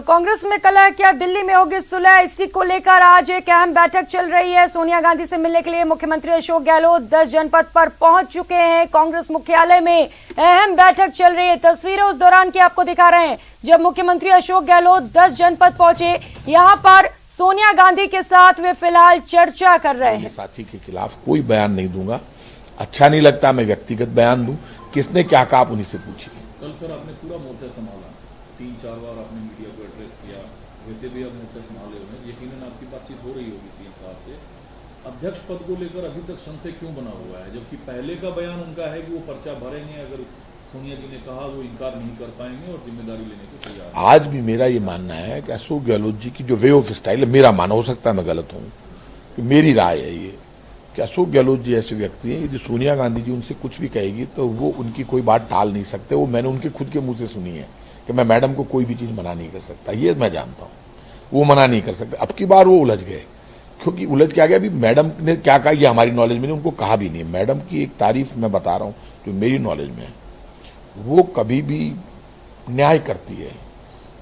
तो कांग्रेस में कलह क्या, दिल्ली में होगी सुलह, इसी को लेकर आज एक अहम बैठक चल रही है। सोनिया गांधी से मिलने के लिए मुख्यमंत्री अशोक गहलोत 10 जनपद पर पहुंच चुके हैं। कांग्रेस मुख्यालय में अहम बैठक चल रही है। तस्वीरें उस दौरान की आपको दिखा रहे हैं जब मुख्यमंत्री अशोक गहलोत 10 जनपद पहुंचे। यहाँ पर सोनिया गांधी के साथ वे फिलहाल चर्चा कर रहे हैं। साथी के खिलाफ कोई बयान नहीं दूंगा, अच्छा नहीं लगता मैं व्यक्तिगत बयान दूं। किसने क्या कहा आप उन्हीं से पूछिए। कल सर आपने पूरा मोर्चा संभाला, 3-4 बार आपने मीडिया को एड्रेस किया, वैसे भी आप मोर्चा संभाले हुए हैं, यकीनन आपकी बातचीत हो रही होगी सीएम साहब से। अध्यक्ष पद को लेकर अभी तक संशय क्यों बना हुआ है, जबकि पहले का बयान उनका है कि वो पर्चा भरेंगे, अगर सोनिया जी ने कहा वो इनकार नहीं कर पाएंगे और जिम्मेदारी लेने को तैयार। आज भी मेरा ये मानना है कि अशोक गहलोत जी की जो वे ऑफ स्टाइल है, मेरा मानना, हो सकता है मैं गलत हूं, कि मेरी राय है ये कि अशोक गहलोत जी ऐसे व्यक्ति हैं, यदि सोनिया गांधी जी उनसे कुछ भी कहेगी तो वो उनकी कोई बात टाल नहीं सकते। वो मैंने उनके खुद के मुंह से सुनी है कि मैं मैडम को कोई भी चीज मना नहीं कर सकता, ये मैं जानता हूं, वो मना नहीं कर सकते। अब की बार वो उलझ गए, क्योंकि उलझ क्या गया, अभी मैडम ने क्या कहा ये हमारी नॉलेज में नहीं, उनको कहा भी नहीं। मैडम की एक तारीफ मैं बता रहा हूं जो मेरी नॉलेज में है, वो कभी भी न्याय करती है।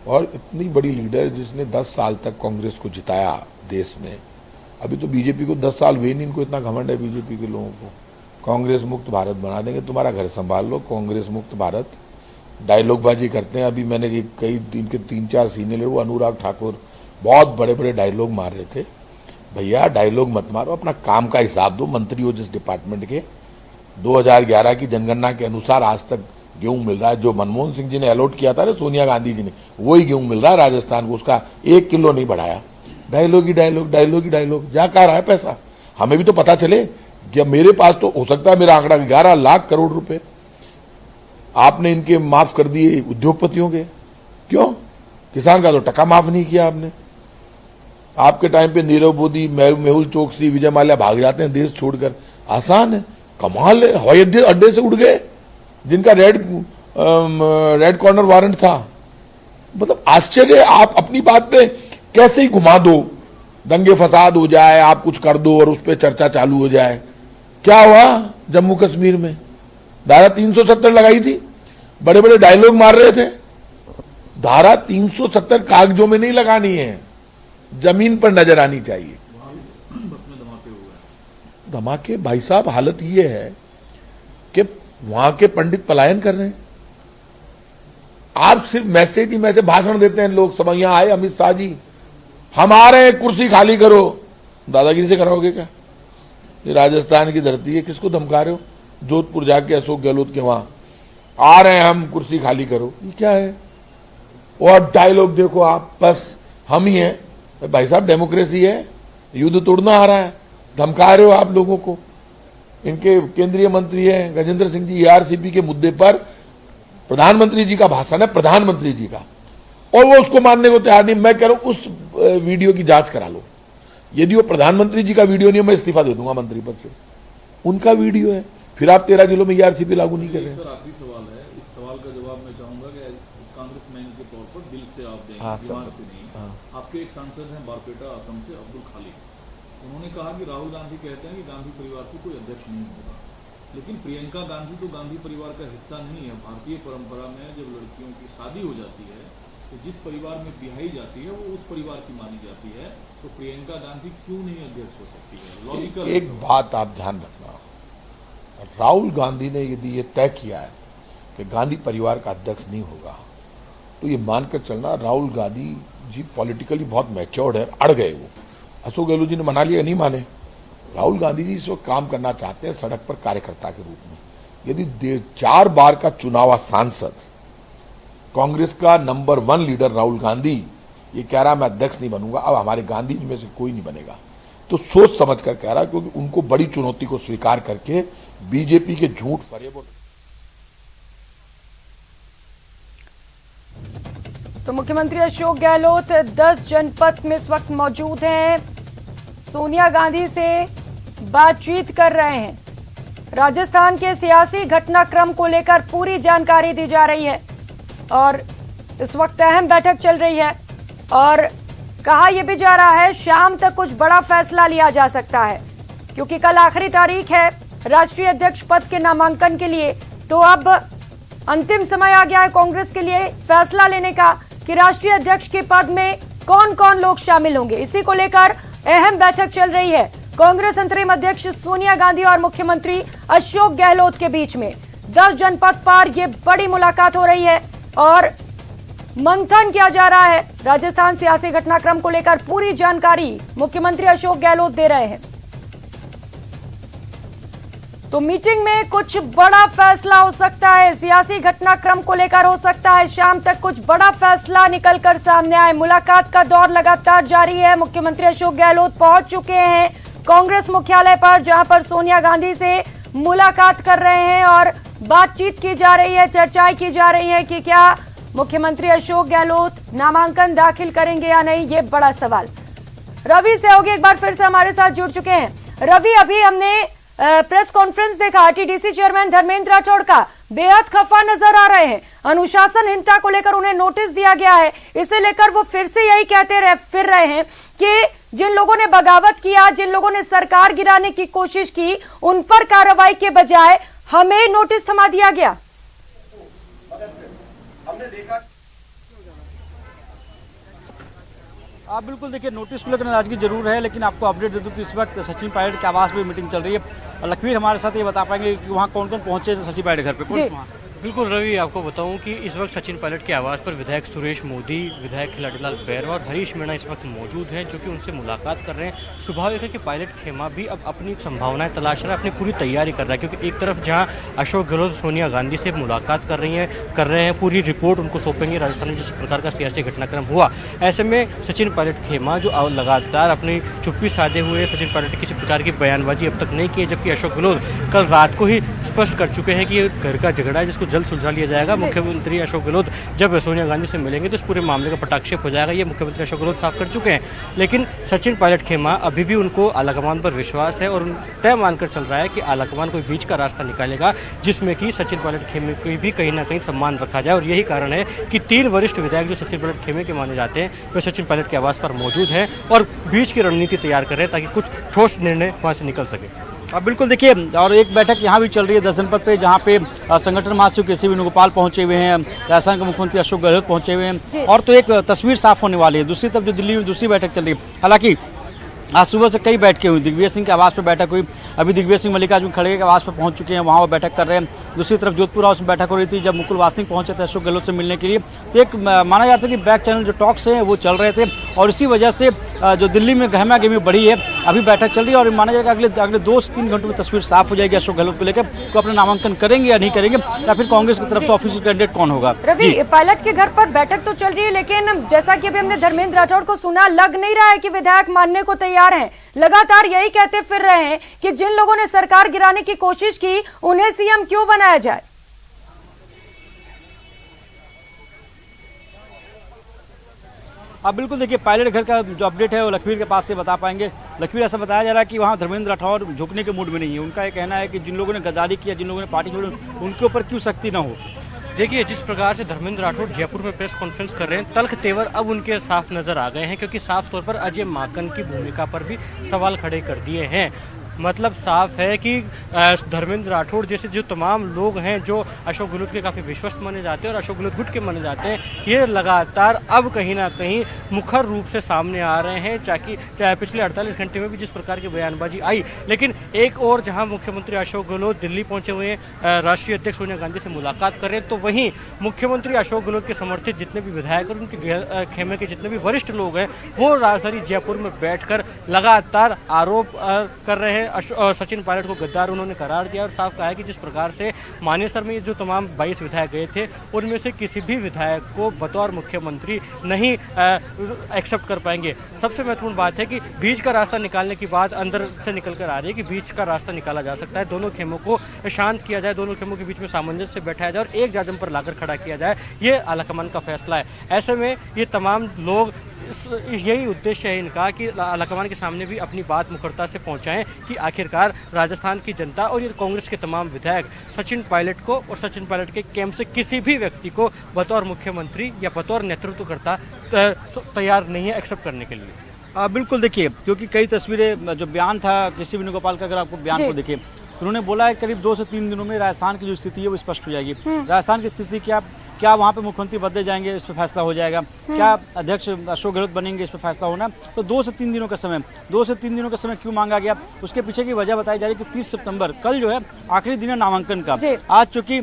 और इतनी बड़ी लीडर जिसने 10 साल तक कांग्रेस को जिताया देश में, अभी तो बीजेपी को 10 साल हुए नहीं, इनको इतना घमंड है बीजेपी के लोगों को, कांग्रेस मुक्त भारत बना देंगे, तुम्हारा घर संभाल लो, कांग्रेस मुक्त भारत, डायलॉगबाजी करते हैं। अभी मैंने कई दिन के 3-4 सीनियर लीडर, वो अनुराग ठाकुर बहुत बड़े बड़े डायलॉग मार रहे थे। भैया डायलॉग मत मारो, अपना काम का हिसाब दो। मंत्री हो जिस डिपार्टमेंट के, 2011 की जनगणना के अनुसार आज तक गेहूं मिल रहा है, जो मनमोहन सिंह जी ने अलॉट किया था ना सोनिया गांधी जी ने, वही गेहूं मिल रहा है राजस्थान को, उसका 1 किलो नहीं बढ़ाया। डायलॉग ही डायलॉग, डायलॉग ही डायलॉग, जा कहाँ रहा है पैसा, हमें भी तो पता चले। जब मेरे पास तो हो सकता है मेरा आंकड़ा 11 लाख करोड़ रुपए आपने इनके माफ कर दिए उद्योगपतियों के, क्यों? किसान का तो टका माफ नहीं किया आपने। आपके टाइम पे नीरव मोदी, मेहुल चोकसी, विजय माल्या भाग जाते हैं देश छोड़कर, आसान है, कमाल है। हवाई अड्डे से उड़ गए जिनका रेड कॉर्नर वारंट था। मतलब आश्चर्य, आप अपनी बात पे कैसे ही घुमा दो, दंगे फसाद हो जाए, आप कुछ कर दो और उस पर चर्चा चालू हो जाए। क्या हुआ जम्मू कश्मीर में? धारा 370 लगाई थी, बड़े बड़े डायलॉग मार रहे थे। धारा 370 कागजों में नहीं लगानी है, जमीन पर नजर आनी चाहिए। धमाके भाई साहब, हालत ये है कि वहां के पंडित पलायन कर रहे हैं। आप सिर्फ मैसेज ही मैसेज भाषण देते हैं लोग, सब यहां आए अमित शाह जी हम आ रहे हैं, कुर्सी खाली करो। दादागिरी से कराओगे क्या? ये राजस्थान की धरती है, किसको धमका रहे हो? जोधपुर जाके अशोक गहलोत के वहां आ रहे हैं हम, कुर्सी खाली करो, ये क्या है? और डायलॉग देखो आप, बस हम ही हैं। भाई साहब डेमोक्रेसी है, युद्ध तोड़ना आ रहा है, धमका रहे हो आप लोगों को। इनके केंद्रीय मंत्री हैं गजेंद्र सिंह जी, ARCP के मुद्दे पर प्रधानमंत्री जी का भाषण है, प्रधानमंत्री जी का, और वो उसको मानने को तैयार नहीं। मैं कह रहा हूं उस वीडियो की जांच करा लो, यदि वो प्रधानमंत्री जी का वीडियो नहीं, मैं इस्तीफा दे दूंगा मंत्री पद से। उनका वीडियो है, फिर आप 13 जिलों में ARCP लागू नहीं कर रहे। सर आखिरी सवाल है, इस सवाल का जवाब मैं चाहूंगा कि कांग्रेसमैन के तौर पर दिल से आप देंगे, दिमाग से नहीं। आपके एक सांसद हैं बारपेटा असम से, अब्दुल खालिक, उन्होंने कहा कि राहुल गांधी कहते हैं कि गांधी परिवार को कोई अध्यक्ष नहीं होगा, लेकिन प्रियंका गांधी तो गांधी परिवार का हिस्सा नहीं है। भारतीय परंपरा में जब लड़कियों की शादी हो जाती है तो जिस परिवार में ब्याही जाती है वो उस परिवार की मानी जाती है, तो प्रियंका गांधी क्यों नहीं अध्यक्ष हो सकती है? लॉजिकल एक बात आप ध्यान रखना, राहुल गांधी ने यदि ये तय किया है कि गांधी परिवार का अध्यक्ष नहीं होगा, तो ये मानकर चलना राहुल गांधी जी पॉलिटिकली बहुत मैच्योर्ड है, अड़ गए वो। अशोक गहलोत जी ने मना लिया, नहीं माने। राहुल गांधी जी इस वक्त काम करना चाहते हैं सड़क पर कार्यकर्ता के रूप में। यदि 4 बार का चुनावा सांसद, कांग्रेस का नंबर 1 लीडर राहुल गांधी ये कह रहा मैं अध्यक्ष नहीं बनूंगा, अब हमारे गांधी जी में से कोई नहीं बनेगा, तो सोच समझ कर कह रहा, क्योंकि उनको बड़ी चुनौती को स्वीकार करके बीजेपी के झूठ फरेब। तो मुख्यमंत्री अशोक गहलोत 10 जनपद में इस वक्त मौजूद हैं, सोनिया गांधी से बातचीत कर रहे हैं। राजस्थान के सियासी घटनाक्रम को लेकर पूरी जानकारी दी जा रही है और इस वक्त अहम बैठक चल रही है और कहा यह भी जा रहा है शाम तक कुछ बड़ा फैसला लिया जा सकता है, क्योंकि कल आखिरी तारीख है राष्ट्रीय अध्यक्ष पद के नामांकन के लिए। तो अब अंतिम समय आ गया है कांग्रेस के लिए फैसला लेने का कि राष्ट्रीय अध्यक्ष के पद में कौन कौन लोग शामिल होंगे। इसी को लेकर अहम बैठक चल रही है कांग्रेस अंतरिम अध्यक्ष सोनिया गांधी और मुख्यमंत्री अशोक गहलोत के बीच में। 10 जनपद पर यह बड़ी मुलाकात हो रही है और मंथन किया जा रहा है। राजस्थान सियासी घटनाक्रम को लेकर पूरी जानकारी मुख्यमंत्री अशोक गहलोत दे रहे हैं। तो मीटिंग में कुछ बड़ा फैसला हो सकता है, सियासी घटनाक्रम को लेकर हो सकता है शाम तक कुछ बड़ा फैसला निकलकर सामने आए। मुलाकात का दौर लगातार जारी है। मुख्यमंत्री अशोक गहलोत पहुंच चुके हैं कांग्रेस मुख्यालय पर, जहां पर सोनिया गांधी से मुलाकात कर रहे हैं और बातचीत की जा रही है, चर्चाएं की जा रही है कि क्या मुख्यमंत्री अशोक गहलोत नामांकन दाखिल करेंगे या नहीं, ये बड़ा सवाल। रवि सहयोगी एक बार फिर से हमारे साथ जुड़ चुके हैं। रवि, अभी हमने प्रेस कॉन्फ्रेंस देखा, आरटीडीसी चेयरमैन धर्मेंद्र राठौड़ का बेहद खफा नजर आ रहे हैं। अनुशासनहीनता को लेकर उन्हें नोटिस दिया गया है। इसे लेकर वो फिर से यही कहते फिर रहे हैं कि जिन लोगों ने बगावत किया, जिन लोगों ने सरकार गिराने की कोशिश की, उन पर कार्रवाई के बजाय हमें नोटिस थमा दिया गया। हमने देखा आप बिल्कुल देखिए, नोटिस को लेकर नाराजगी जरूर है, लेकिन आपको अपडेट दे दूं कि इस वक्त सचिन पायलट के आवास में मीटिंग चल रही है। लखवीर हमारे साथ ये बता पाएंगे कि वहाँ कौन कौन पहुंचे सचिन पायलट घर पे। बिल्कुल रवि, आपको बताऊं कि इस वक्त सचिन पायलट के आवास पर विधायक सुरेश मोदी, विधायक खिलाड़ीलाल बैरवा और हरीश मीणा इस वक्त मौजूद हैं, जो कि उनसे मुलाकात कर रहे हैं। स्वाभाविक है कि पायलट खेमा भी अब अपनी संभावनाएं तलाश रहा है, अपनी पूरी तैयारी कर रहा है, क्योंकि एक तरफ जहां अशोक गहलोत सोनिया गांधी से मुलाकात कर रहे हैं, पूरी रिपोर्ट उनको सौंपेंगे राजस्थान में जिस प्रकार का सियासी घटनाक्रम हुआ। ऐसे में सचिन पायलट खेमा जो लगातार अपनी चुप्पी साधे हुए, सचिन पायलट ने किसी प्रकार की बयानबाजी अब तक नहीं की है, जबकि अशोक गहलोत कल रात को ही स्पष्ट कर चुके हैं कि ये घर का झगड़ा है जिसको जल्द सुलझा लिया जाएगा। मुख्यमंत्री अशोक गहलोत जब सोनिया गांधी से मिलेंगे तो इस पूरे मामले का पटाक्षेप हो जाएगा, ये मुख्यमंत्री अशोक गहलोत साफ कर चुके हैं। लेकिन सचिन पायलट खेमा अभी भी उनको आलाकमान पर विश्वास है और तय मानकर चल रहा है कि आलाकमान कोई बीच का रास्ता निकालेगा जिसमें कि सचिन पायलट खेमे को भी कहीं ना कहीं सम्मान रखा जाए। और यही कारण है कि 3 वरिष्ठ विधायक जो सचिन पायलट खेमे के माने जाते हैं वे सचिन पायलट के आवास पर मौजूद हैं और बीच की रणनीति तैयार कर रहे हैं ताकि कुछ ठोस निर्णय वहाँ से निकल सके। अब बिल्कुल देखिए, और एक बैठक यहाँ भी चल रही है 10 जनपद पे, जहाँ पे संगठन महासचिव केसी वेणुगोपाल पहुंचे हुए हैं, राजस्थान के मुख्यमंत्री अशोक गहलोत पहुंचे हुए हैं, और तो एक तस्वीर साफ होने वाली है। दूसरी तरफ जो दिल्ली में दूसरी बैठक चल रही है, हालांकि आज सुबह से कई बैठकें हुई। दिग्विजय सिंह के आवास पर बैठक हुई, अभी दिग्विजय सिंह मल्लिकार्जुन खड़गे के आवास पर पहुंच चुके हैं, वहाँ वो बैठक कर रहे हैं। दूसरी तरफ जोधपुर हाउस में बैठक हो रही थी, जब मुकुल वासनिक पहुंचे थे अशोक गहलोत से मिलने के लिए, तो एक माना जाता है कि बैक चैनल जो टॉक्स हैं वो चल रहे थे, और इसी वजह से जो दिल्ली में गहमा गहमी बढ़ी है। अभी बैठक चल रही है और माना जाएगा अगले 2 से 3 घंटों में तस्वीर साफ हो जाएगी अशोक गहलोत को लेकर, तो अपना नामांकन करेंगे या नहीं करेंगे, या फिर कांग्रेस की तरफ से ऑफिशियल कैंडिडेट कौन होगा। रवि, पायलट के घर पर बैठक तो चल रही है, लेकिन जैसा कि अभी हमने धर्मेंद्र राठौड़ को सुना, लग नहीं रहा है कि विधायक मानने को तैयार हैं। लगातार यही कहते फिर रहे हैं कि जिन लोगों ने सरकार गिराने की कोशिश की उन्हें सीएम क्यों बनाया जाए। अब बिल्कुल देखिए, पायलट घर का जो अपडेट है वो लखवीर के पास से बता पाएंगे। लखवीर, ऐसा बताया जा रहा है कि वहाँ धर्मेंद्र राठौड़ झुकने के मूड में नहीं है। उनका ये कहना है कि जिन लोगों ने गद्दारी किया, जिन लोगों ने पार्टी छोड़ी, उनके ऊपर क्यों सख्ती ना हो। देखिए, जिस प्रकार से धर्मेंद्र राठौड़ जयपुर में प्रेस कॉन्फ्रेंस कर रहे हैं, तल्ख तेवर अब उनके साफ नजर आ गए हैं, क्योंकि साफ तौर पर अजय माकन की भूमिका पर भी सवाल खड़े कर दिए हैं। मतलब साफ है कि धर्मेंद्र राठौड़ जैसे जो तमाम लोग हैं जो अशोक गहलोत के काफ़ी विश्वस्त माने जाते हैं और अशोक गहलोत गुट के माने जाते हैं, ये लगातार अब कहीं ना कहीं मुखर रूप से सामने आ रहे हैं। चाहे पिछले 48 घंटे में भी जिस प्रकार की बयानबाजी आई, लेकिन एक और जहां मुख्यमंत्री अशोक गहलोत दिल्ली पहुंचे हुए हैं, राष्ट्रीय अध्यक्ष सोनिया गांधी से मुलाकात कर रहे हैं, तो वहीं मुख्यमंत्री अशोक गहलोत के समर्थित जितने भी विधायक और उनके खेमे के जितने भी वरिष्ठ लोग हैं वो राजधानी जयपुर में बैठकर लगातार आरोप कर रहे हैं। सचिन पायलट को गद्दार उन्होंने करार दिया और साफ कहा है कि जिस प्रकार से मानेसर में जो तमाम 22 विधायक गए थे उनमें से किसी भी विधायक को बतौर मुख्यमंत्री नहीं एक्सेप्ट कर पाएंगे। सबसे महत्वपूर्ण बात है कि बीच का रास्ता निकालने की बात अंदर से निकल कर आ रही है कि बीच का रास्ता निकाला जा सकता है, दोनों खेमों को शांत किया जाए, दोनों खेमों के बीच में सामंजस्य से बैठाया जाए और एक जाजम पर लाकर खड़ा किया जाए। ये आलाकमान का फैसला है। ऐसे में ये तमाम लोग, यही उद्देश्य है इनका कि आलाकमान के सामने भी अपनी बात मुखरता से पहुंचाएं कि आखिरकार राजस्थान की जनता और ये कांग्रेस के तमाम विधायक सचिन पायलट को और सचिन पायलट के कैंप से किसी भी व्यक्ति को बतौर मुख्यमंत्री या बतौर नेतृत्वकर्ता तैयार नहीं है एक्सेप्ट करने के लिए। बिल्कुल देखिए, क्योंकि कई तस्वीरें, जो बयान था केसी वेणुगोपाल का, अगर आपको बयान को देखिए, उन्होंने बोला है करीब 2 से 3 दिनों में राजस्थान की जो स्थिति है वो स्पष्ट हो जाएगी। राजस्थान की स्थिति क्या, क्या वहाँ पे मुख्यमंत्री बदले जाएंगे, इस पर फैसला हो जाएगा। क्या अध्यक्ष अशोक गहलोत बनेंगे, इस पर फैसला होना। तो 2 से 3 दिनों का समय क्यों मांगा गया, उसके पीछे की वजह बताई जा रही है कि 30 सितंबर कल जो है आखिरी दिन है नामांकन का। आज चूंकि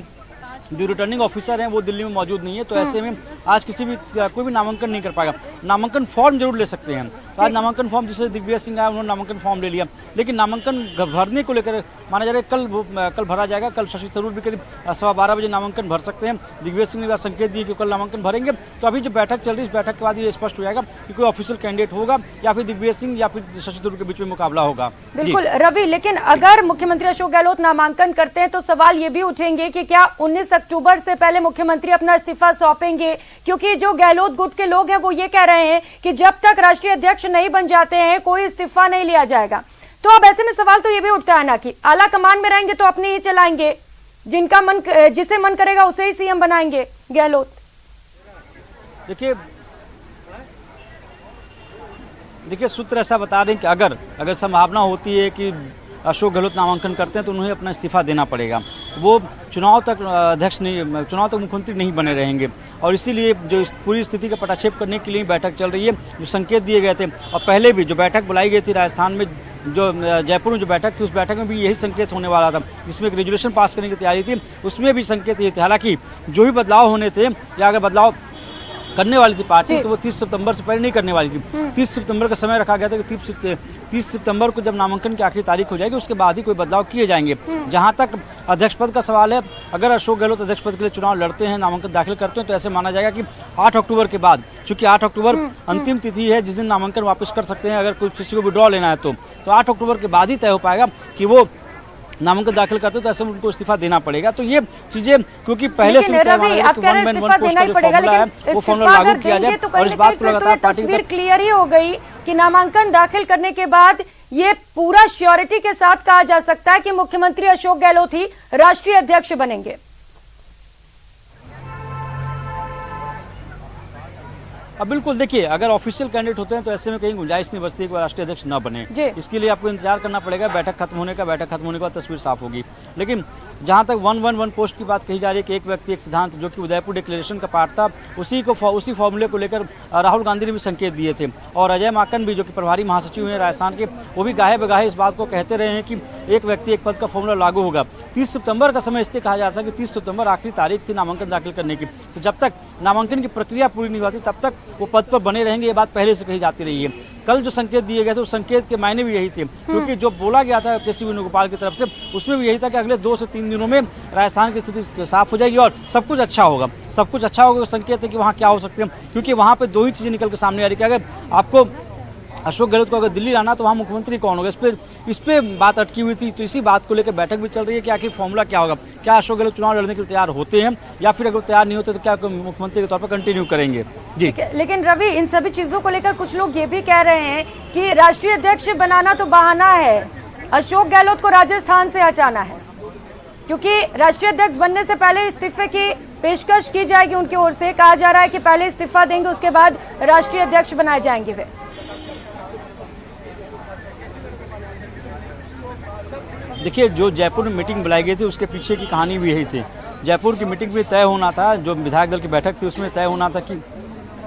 जो रिटर्निंग ऑफिसर हैं वो दिल्ली में मौजूद नहीं है, तो ऐसे में आज कोई भी नामांकन नहीं कर पाएगा। नामांकन फॉर्म जरूर ले सकते हैं। आज नामांकन फॉर्म, जैसे दिग्विजय सिंह आए उन्होंने नामांकन फॉर्म ले लिया, लेकिन नामांकन भरने को लेकर माना जा रहा है कल भरा जाएगा। कल शशि थरूर भी करीब 12:15 बजे नामांकन भर सकते हैं। दिग्विजय सिंह ने संकेत दिए कि कल नामांकन भरेंगे। तो अभी जो बैठक चल रही है, इस बैठक के बाद ये स्पष्ट हो जाएगा कि कोई ऑफिशियल कैंडिडेट होगा या फिर दिग्विजय सिंह या फिर शशि थरूर के बीच में मुकाबला होगा। बिल्कुल रवि, लेकिन अगर मुख्यमंत्री अशोक गहलोत नामांकन करते हैं तो सवाल ये भी उठेंगे कि क्या 19 अक्टूबर से पहले मुख्यमंत्री अपना इस्तीफा सौंपेंगे, क्योंकि जो गहलोत गुट के लोग हैं वो ये कह रहे हैं कि जब तक राष्ट्रीय अध्यक्ष नहीं बन जाते हैं कोई इस्तीफा नहीं लिया जाएगा। तो अब ऐसे में सवाल तो ये भी उठता है ना कि आला कमान में रहेंगे तो अपने ही चलाएंगे, जिसे मन करेगा उसे ही सीएम बनाएंगे गहलोत। देखिए सूत्र ऐसा बता रहे हैं कि अगर संभावना होती है कि अशोक गहलोत नामांकन करते हैं तो उन्हें अपना इस्तीफा देना पड़ेगा। वो चुनाव तक मुख्यमंत्री नहीं बने रहेंगे, और इसीलिए जो इस पूरी स्थिति का पटाक्षेप करने के लिए बैठक चल रही है। जो संकेत दिए गए थे और पहले भी जो बैठक बुलाई गई थी राजस्थान में, जो जयपुर में जो बैठक थी, उस बैठक में भी यही संकेत होने वाला था, जिसमें एक रेजोल्यूशन पास करने की तैयारी थी। उसमें भी संकेत ये थे। हालांकि जो भी बदलाव होने थे या अगर बदलाव करने वाली थी पार्टी तो वो 30 सितंबर से पहले नहीं करने वाली थी। 30 सितंबर का समय रखा गया था कि 30 सितंबर को जब नामांकन की आखिरी तारीख हो जाएगी उसके बाद ही कोई बदलाव किए जाएंगे। जहां तक अध्यक्ष पद का सवाल है, अगर अशोक गहलोत अध्यक्ष पद के लिए चुनाव लड़ते हैं, नामांकन दाखिल करते हैं, तो ऐसे माना जाएगा कि 8 अक्टूबर के बाद, चूंकि 8 अक्टूबर अंतिम तिथि है जिस दिन नामांकन वापस कर सकते हैं अगर कोई किसी को विड्रॉ लेना है तो 8 अक्टूबर के बाद ही तय हो पाएगा कि वो नामांकन दाखिल करते तो ऐसे में उनको इस्तीफा देना पड़ेगा। तो ये चीजें क्योंकि पहले से तस्वीर क्लियर ही हो गई कि नामांकन दाखिल करने के बाद ये पूरा श्योरिटी के साथ कहा जा सकता है कि मुख्यमंत्री अशोक गहलोत ही राष्ट्रीय अध्यक्ष बनेंगे। अब बिल्कुल देखिए, अगर ऑफिशियल कैंडिडेट होते हैं तो ऐसे में कहीं गुंजाइश नहीं बचती कि वो राष्ट्रीय अध्यक्ष न बने। इसके लिए आपको इंतजार करना पड़ेगा बैठक खत्म होने के बाद तस्वीर साफ होगी। लेकिन जहां तक 1-1-1 पोस्ट की बात कही जा रही है कि एक व्यक्ति एक सिद्धांत, जो कि उदयपुर डिक्लेरेशन का पार्ट था, उसी फॉर्मूले को लेकर राहुल गांधी ने भी संकेत दिए थे। और अजय माकन भी, जो कि प्रभारी महासचिव हैं राजस्थान के, वो भी गाहे बगाहे इस बात को कहते रहे हैं कि एक व्यक्ति एक पद का फॉर्मूला लागू होगा। 30 सितंबर का समय इसलिए कहा जाता है कि 30 सितंबर आखिरी तारीख थी नामांकन दाखिल करने की। तो जब तक नामांकन की प्रक्रिया पूरी नहीं होती तब तक वो पद पर बने रहेंगे, ये बात पहले से कही जाती रही है। कल जो संकेत दिए गए थे उस संकेत के मायने भी यही थे, क्योंकि जो बोला गया था केसी वेणुगोपाल की तरफ से उसमें भी यही था कि अगले 2 से 3 दिनों में राजस्थान की स्थिति साफ हो जाएगी और सब कुछ अच्छा होगा। संकेत है कि वहाँ क्या हो सकते हैं, क्योंकि वहाँ पे 2 ही चीजें निकल के सामने आ रही है कि अगर आपको अशोक गहलोत को अगर दिल्ली लाना तो वहाँ मुख्यमंत्री कौन होगा, इस पे बात अटकी हुई थी। तो इसी बात को लेकर बैठक भी चल रही है कि आखिर फॉर्मूला क्या होगा। क्या अशोक गहलोत चुनाव लड़ने के लिए तैयार होते हैं या फिर अगर तैयार नहीं होते तो क्या मुख्यमंत्री के तौर पर कंटिन्यू करेंगे। जी लेकिन रवि, इन सभी चीजों को लेकर कुछ लोग ये भी कह रहे हैं कि राष्ट्रीय अध्यक्ष बनाना तो बहाना है, अशोक गहलोत को राजस्थान से हटाना है, क्योंकि राष्ट्रीय अध्यक्ष बनने से पहले इस्तीफे की पेशकश की जाएगी उनकी ओर से। कहा जा रहा है कि पहले इस्तीफा देंगे उसके बाद राष्ट्रीय अध्यक्ष बनाए जाएंगे वे। देखिए, जो जयपुर में मीटिंग बुलाई गई थी उसके पीछे की कहानी भी यही थी। जयपुर की मीटिंग में तय होना था, जो विधायक दल की बैठक थी उसमें तय होना था कि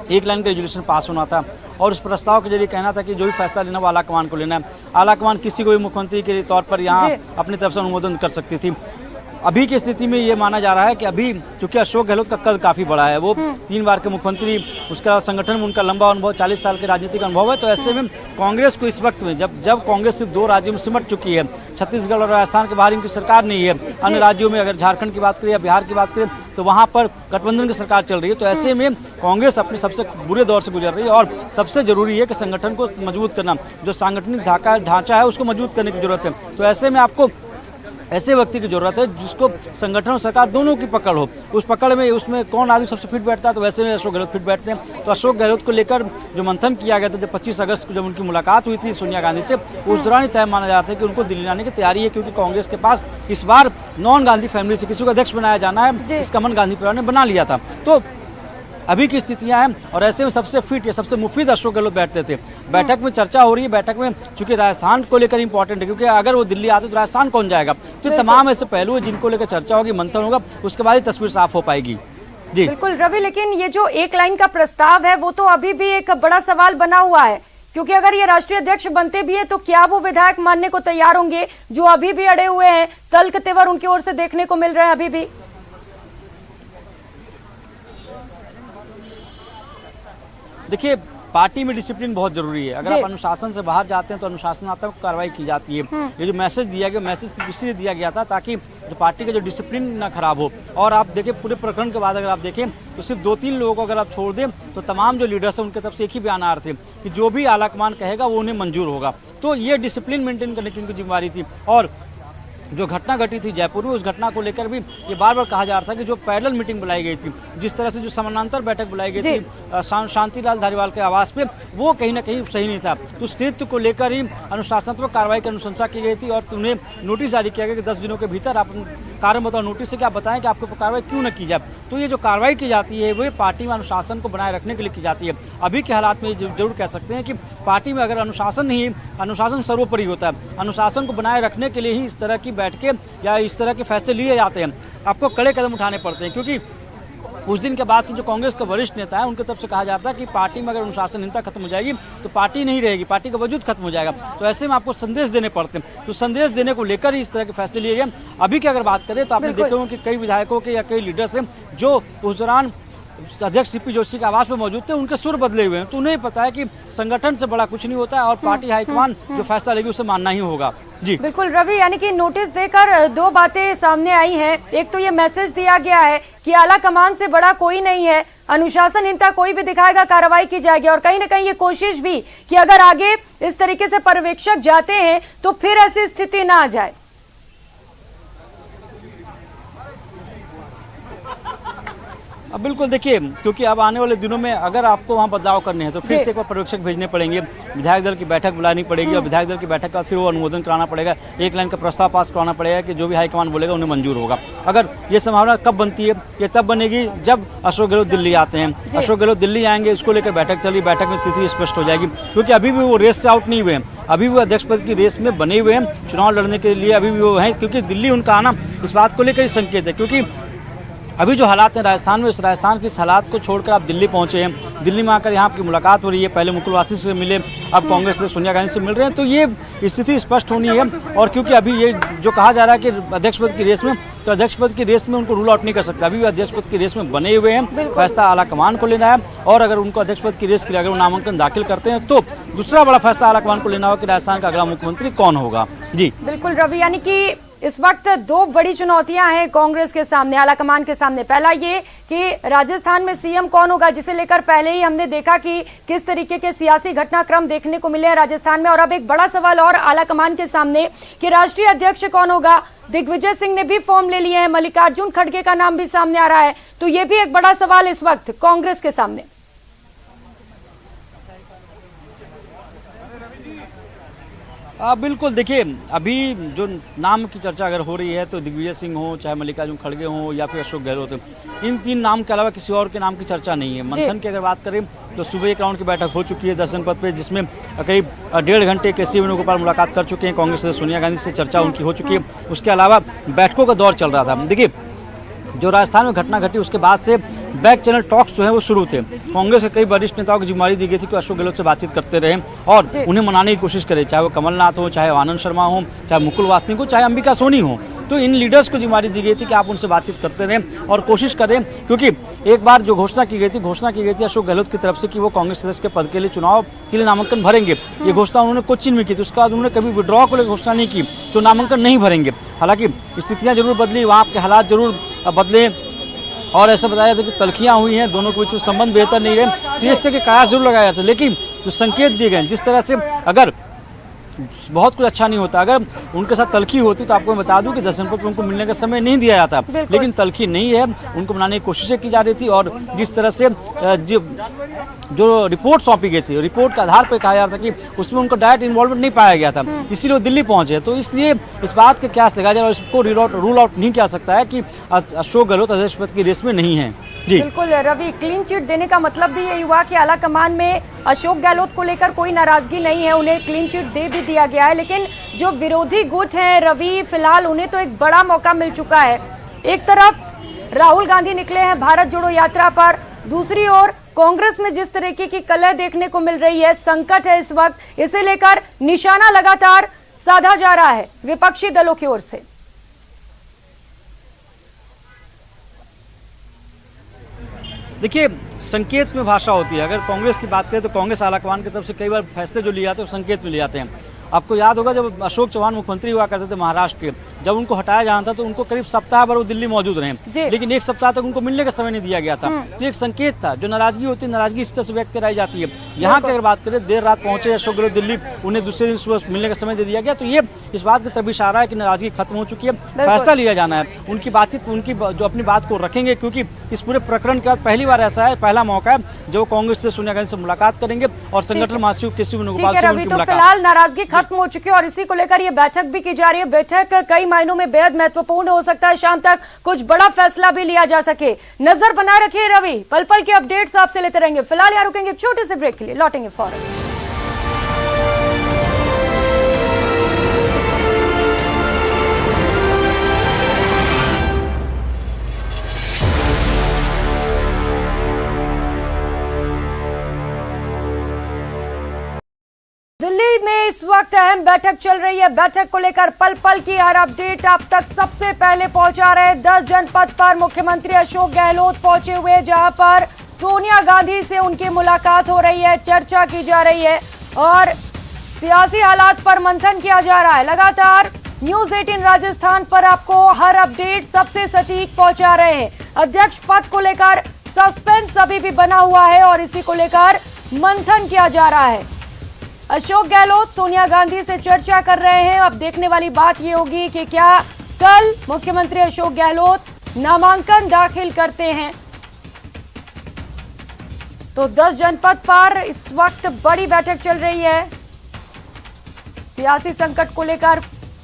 एक लाइन का रेजोल्यूशन पास होना था और उस प्रस्ताव के जरिए कहना था कि जो भी फैसला लेना वो आला कमान को लेना है। आला कमान किसी को भी मुख्यमंत्री के तौर पर यहाँ अपनी तरफ से अनुमोदन कर सकती थी। अभी की स्थिति में ये माना जा रहा है कि अभी चूंकि अशोक गहलोत का कद काफी बड़ा है, वो 3 बार के मुख्यमंत्री, उसका संगठन में उनका लंबा अनुभव, 40 साल के राजनीतिक अनुभव है। तो ऐसे में कांग्रेस को इस वक्त में जब कांग्रेस सिर्फ 2 राज्यों में सिमट चुकी है, छत्तीसगढ़ और राजस्थान के बाहर इनकी सरकार नहीं है, अन्य राज्यों में अगर झारखंड की बात करें या बिहार की बात करें तो वहाँ पर गठबंधन की सरकार चल रही है। तो ऐसे में कांग्रेस अपने सबसे बुरे दौर से गुजर रही है और सबसे जरूरी है कि संगठन को मजबूत करना, जो सांगठनिक ढांचा है उसको मजबूत करने की जरूरत है। तो ऐसे में आपको ऐसे व्यक्ति की जरूरत है जिसको संगठन और सरकार दोनों की पकड़ हो। उस पकड़ में उसमें कौन आदमी सबसे फिट बैठता है, तो वैसे में अशोक गहलोत फिट बैठते हैं। तो अशोक गहलोत को लेकर जो मंथन किया गया था, जब 25 अगस्त को जब उनकी मुलाकात हुई थी सोनिया गांधी से, उस दौरान ही तय माना जा रहा था कि उनको दिल्ली लाने की तैयारी है, क्योंकि कांग्रेस के पास इस बार नॉन गांधी फैमिली से किसी को अध्यक्ष बनाया जाना है, इसका मन गांधी परिवार ने बना लिया था। तो अभी की स्थितियां हैं और ऐसे में सबसे फिट या सबसे मुफीद अशोक गहलोत बैठते थे। बैठक में चर्चा हो रही है, बैठक में चूंकि राजस्थान को लेकर इंपॉर्टेंट है, क्योंकि अगर वो दिल्ली आते तो राजस्थान कौन जाएगा। तो तमाम ऐसे पहलू है जिनको लेकर चर्चा होगी, मंथन होगा, उसके बाद ही तस्वीर साफ हो पाएगी। जी बिल्कुल रवि, लेकिन ये जो एक लाइन का प्रस्ताव है वो तो अभी भी एक बड़ा सवाल बना हुआ है, क्योंकि अगर ये राष्ट्रीय अध्यक्ष बनते भी है तो क्या वो विधायक मानने को तैयार होंगे जो अभी भी अड़े हुए हैं, तल्ख तेवर उनकी ओर से देखने को मिल रहे हैं अभी भी? देखिए, पार्टी में डिसिप्लिन बहुत जरूरी है। अगर आप अनुशासन से बाहर जाते हैं तो अनुशासनात्मक कार्रवाई की जाती है। ये जो मैसेज दिया गया, मैसेज इसलिए दिया गया था ताकि जो पार्टी का जो डिसिप्लिन ना खराब हो। और आप देखें पूरे प्रकरण के बाद अगर आप देखें तो सिर्फ 2-3 लोगों को अगर आप छोड़ दें तो तमाम जो लीडर्स हैं उनके तरफ से एक ही बयान आ रहे थे कि जो भी आलाकमान कहेगा वो उन्हें मंजूर होगा। तो ये डिसिप्लिन मेंटेन करने की उनकी जिम्मेवारी थी। और जो घटना घटी थी जयपुर में, उस घटना को लेकर भी ये बार बार कहा जा रहा था कि जो पैरेलल मीटिंग बुलाई गई थी, जिस तरह से जो समानांतर बैठक बुलाई गई थी शांतिलाल धारीवाल के आवास पे, वो कहीं ना कहीं सही नहीं था। तो उस कृत्य को लेकर ही अनुशासनात्मक कार्रवाई की अनुशंसा की गई थी और उन्हें नोटिस जारी किया गया कि 10 दिनों के भीतर आप कारण बताओ नोटिस से क्या बताएं कि आपके ऊपर कार्रवाई क्यों न की जाए। तो ये जो कार्रवाई की जाती है वो पार्टी में अनुशासन को बनाए रखने के लिए की जाती है। अभी के हालात में जरूर कह सकते हैं कि पार्टी में अगर अनुशासन नहीं, अनुशासन सर्वोपरि होता है, अनुशासन को बनाए रखने के लिए ही इस तरह की बैठकें या इस तरह के फैसले लिए जाते हैं। आपको कड़े कदम उठाने पड़ते हैं, क्योंकि उस दिन के बाद से जो कांग्रेस के वरिष्ठ नेता है उनकी तरफ से कहा जाता है कि पार्टी में अगर अनुशासनहीनता खत्म हो जाएगी तो पार्टी नहीं रहेगी, पार्टी का वजूद खत्म हो जाएगा। तो ऐसे में आपको संदेश देने पड़ते हैं। तो संदेश देने को लेकर ही इस तरह के फैसले लिए गए। अभी की अगर बात करें तो आपने देखा होगा कि कई विधायकों के या कई लीडर्स हैं जो उस दौरान अध्यक्ष सीपी जोशी के आवास में मौजूद थे, उनके सुर बदले हुए हैं। तो उन्हें पता है कि संगठन से बड़ा कुछ नहीं होता है और पार्टी हाईकमान जो फैसला लेगी उसे मानना ही होगा। जी बिल्कुल रवि, यानी कि नोटिस देकर 2 बातें सामने आई हैं। एक तो ये मैसेज दिया गया है कि आला कमान से बड़ा कोई नहीं है, अनुशासनहीनता कोई भी दिखाएगा कार्रवाई की जाएगी, और कहीं ना कहीं ये कोशिश भी कि अगर आगे इस तरीके से पर्यवेक्षक जाते हैं तो फिर ऐसी स्थिति ना आ जाए। अब बिल्कुल देखिए, क्योंकि अब आने वाले दिनों में अगर आपको वहाँ बदलाव करने हैं तो फिर से एक बार पर्यवेक्षक भेजने पड़ेंगे, विधायक दल की बैठक बुलानी पड़ेगी और विधायक दल की बैठक का फिर वो अनुमोदन कराना पड़ेगा, एक लाइन का प्रस्ताव पास कराना पड़ेगा कि जो भी हाईकमान बोलेगा उन्हें मंजूर होगा। अगर ये संभावना कब बनती है, ये तब बनेगी जब अशोक गहलोत दिल्ली आते हैं। अशोक गहलोत दिल्ली आएंगे, इसको लेकर बैठक चली, बैठक में स्थिति स्पष्ट हो जाएगी, क्योंकि अभी भी वो रेस से आउट नहीं हुए हैं, अभी वो अध्यक्ष पद की रेस में बने हुए हैं, चुनाव लड़ने के लिए अभी भी वो हैं। क्योंकि दिल्ली उनका आना इस बात को लेकर ही संकेत है, क्योंकि अभी जो हालात हैं राजस्थान में, इस राजस्थान के इस हालात को छोड़कर आप दिल्ली पहुंचे हैं, दिल्ली में आकर यहाँ आपकी मुलाकात हो रही है, पहले मुकुलवासी से मिले, अब कांग्रेस से सोनिया गांधी से मिल रहे हैं। तो ये स्थिति स्पष्ट होनी है। और क्योंकि अभी ये जो कहा जा रहा है कि अध्यक्ष पद की रेस में, तो अध्यक्ष पद की रेस में उनको रूल आउट नहीं कर सकता, अभी भी अध्यक्ष पद की रेस में बने हुए हैं। फैसला आलाकमान को लेना है और अगर उनको अध्यक्ष पद की रेस के लिए अगर वो नामांकन दाखिल करते हैं तो दूसरा बड़ा फैसला आलाकमान को लेना होगा कि राजस्थान का अगला मुख्यमंत्री कौन होगा। जी बिल्कुल रवि, यानी कि इस वक्त 2 बड़ी चुनौतियां हैं कांग्रेस के सामने, आलाकमान के सामने। पहला ये कि राजस्थान में सीएम कौन होगा, जिसे लेकर पहले ही हमने देखा कि किस तरीके के सियासी घटनाक्रम देखने को मिले हैं राजस्थान में। और अब एक बड़ा सवाल और आलाकमान के सामने कि राष्ट्रीय अध्यक्ष कौन होगा। दिग्विजय सिंह ने भी फॉर्म ले लिए हैं, मल्लिकार्जुन खड़गे का नाम भी सामने आ रहा है। तो ये भी एक बड़ा सवाल इस वक्त कांग्रेस के सामने। बिल्कुल देखिए, अभी जो नाम की चर्चा अगर हो रही है तो दिग्विजय सिंह हो, चाहे मल्लिकार्जुन खड़गे हो या फिर अशोक गहलोत, इन 3 नाम के अलावा किसी और के नाम की चर्चा नहीं है। मंथन की अगर बात करें तो सुबह एक राउंड की बैठक हो चुकी है 10 जनपद पे, जिसमें करीब 1.5 घंटे केसी वेणुगोपाल मुलाकात कर चुके हैं, कांग्रेस से सोनिया गांधी से चर्चा उनकी हो चुकी है। उसके अलावा बैठकों का दौर चल रहा था। देखिए, जो राजस्थान में घटना घटी उसके बाद से बैक चैनल टॉक्स जो है वो शुरू थे। कांग्रेस के कई वरिष्ठ नेताओं की जिम्मेदारी दी गई थी कि अशोक गहलोत से बातचीत करते रहे और उन्हें मनाने की कोशिश करें, चाहे वो कमलनाथ हो, चाहे आनंद शर्मा हो, चाहे मुकुल वासनिक हो, चाहे अंबिका सोनी हो। तो इन लीडर्स को जिम्मेदारी दी गई थी कि आप उनसे बातचीत करते रहें और कोशिश करें, क्योंकि एक बार जो घोषणा की गई थी अशोक गहलोत की तरफ से कि वो कांग्रेस सदस्य के पद के लिए चुनाव के लिए नामांकन भरेंगे। ये घोषणा उन्होंने कोच्चि में की थी, उसके बाद उन्होंने कभी विड्रॉ को लेकर घोषणा नहीं की तो नामांकन नहीं भरेंगे। हालांकि स्थितियाँ जरूर बदली, वहाँ के हालात जरूर बदले और ऐसा बताया था कि तलखियाँ हुई हैं, दोनों के बीच संबंध बेहतर नहीं रहे, तो इस तरह के कयास जरूर लगाया था। लेकिन जो संकेत दिए गए जिस तरह से, अगर बहुत कुछ अच्छा नहीं होता, अगर उनके साथ तलखी होती तो आपको मैं बता दूं कि 10 जनपद उनको मिलने का समय नहीं दिया जाता, लेकिन तलखी नहीं है, उनको मनाने की कोशिशें की जा रही थी। और जिस तरह से जो रिपोर्ट सौंपी गई थी, रिपोर्ट के आधार पर कहा जा रहा था कि उसमें उनको डायरेक्ट इन्वॉल्वमेंट नहीं पाया गया था, इसीलिए वो दिल्ली पहुंचे। तो इसलिए इस बात के क्या लगाया जा रहा है, इसको रूल आउट नहीं किया सकता है कि अशोक गहलोत अध्यक्ष पद की रेस में नहीं है। जी बिल्कुल रवि, क्लीन चिट देने का मतलब भी यही हुआ कि आलाकमान में अशोक गहलोत को लेकर कोई नाराजगी नहीं है, उन्हें क्लीन चिट दे भी दिया गया है। लेकिन जो विरोधी गुट हैं रवि, फिलहाल उन्हें तो एक बड़ा मौका मिल चुका है। एक तरफ राहुल गांधी निकले हैं भारत जोड़ो यात्रा पर। दूसरी ओर कांग्रेस में जिस तरीके की कलह देखने को मिल रही है, संकट है इस वक्त, इसे लेकर निशाना लगातार साधा जा रहा है विपक्षी दलों की ओर से। देखिए, संकेत में भाषा होती है। अगर कांग्रेस की बात करें तो कांग्रेस आलाकमान की तरफ से कई बार फैसले जो लिए जाते हैं वो संकेत में लिए जाते हैं। आपको याद होगा जब अशोक चौहान मुख्यमंत्री हुआ करते थे महाराष्ट्र के, जब उनको हटाया जाना था तो उनको करीब सप्ताह भर वो दिल्ली मौजूद रहे, लेकिन एक सप्ताह तक उनको मिलने का समय नहीं दिया गया था। तो एक संकेत था। जो नाराजगी होती है, नाराजगी इस तरह से व्यक्त कराई जाती है। यहाँ की अगर बात करें, देर रात पहुंचे अशोक गहलोत दिल्ली, उन्हें दूसरे दिन सुबह मिलने का समय दे दिया गया, तो ये इस बात की तरफ इशारा है कि नाराजगी खत्म हो चुकी है, फैसला लिया जाना है। उनकी बातचीत, उनकी जो अपनी बात को रखेंगे, क्योंकि इस पूरे प्रकरण के बाद पहली बार ऐसा है, पहला मौका है जो कांग्रेस से सोनिया गांधी से मुलाकात करेंगे और संगठन महासचिव केसी वेणुगोपाल से उनकी मुलाकात। फिलहाल नाराजगी खत्म हो चुकी है और इसी को लेकर ये बैठक भी की जा रही है। बैठक कई मायनों में बेहद महत्वपूर्ण हो सकता है, शाम तक कुछ बड़ा फैसला भी लिया जा सके। नजर बनाए रखिए रवि, पल पल के अपडेट्स आपसे लेते रहेंगे। फिलहाल यहाँ रुकेंगे छोटे से ब्रेक के लिए, लौटेंगे फौरन। दिल्ली में इस वक्त अहम बैठक चल रही है। बैठक को लेकर पल पल की हर अपडेट आप तक सबसे पहले पहुंचा रहे 10 जनपद पर मुख्यमंत्री अशोक गहलोत पहुंचे हुए, जहां पर सोनिया गांधी से उनकी मुलाकात हो रही है, चर्चा की जा रही है और सियासी हालात पर मंथन किया जा रहा है। लगातार न्यूज 18 राजस्थान पर आपको हर अपडेट सबसे सटीक पहुंचा रहे हैं। अध्यक्ष पद को लेकर सस्पेंस अभी भी बना हुआ है और इसी को लेकर मंथन किया जा रहा है। अशोक गहलोत सोनिया गांधी से चर्चा कर रहे हैं। अब देखने वाली बात यह होगी कि क्या कल मुख्यमंत्री अशोक गहलोत नामांकन दाखिल करते हैं। तो 10 जनपद पर इस वक्त बड़ी बैठक चल रही है। सियासी संकट को लेकर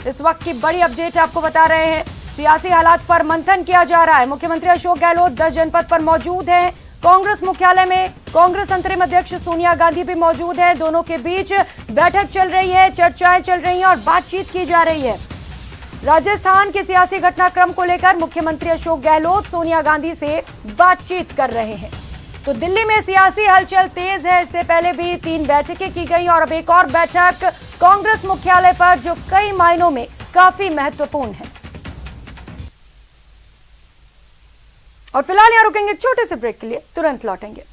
इस वक्त की बड़ी अपडेट आपको बता रहे हैं। सियासी हालात पर मंथन किया जा रहा है। मुख्यमंत्री अशोक गहलोत 10 जनपद पर मौजूद हैं। कांग्रेस मुख्यालय में कांग्रेस अंतरिम अध्यक्ष सोनिया गांधी भी मौजूद है। दोनों के बीच बैठक चल रही है, चर्चाएं चल रही हैं और बातचीत की जा रही है। राजस्थान के सियासी घटनाक्रम को लेकर मुख्यमंत्री अशोक गहलोत सोनिया गांधी से बातचीत कर रहे हैं। तो दिल्ली में सियासी हलचल तेज है। इससे पहले भी 3 बैठकें की गई और अब एक और बैठक कांग्रेस मुख्यालय पर, जो कई मायनों में काफी महत्वपूर्ण है। और फिलहाल यहां रुकेंगे छोटे से ब्रेक के लिए, तुरंत लौटेंगे।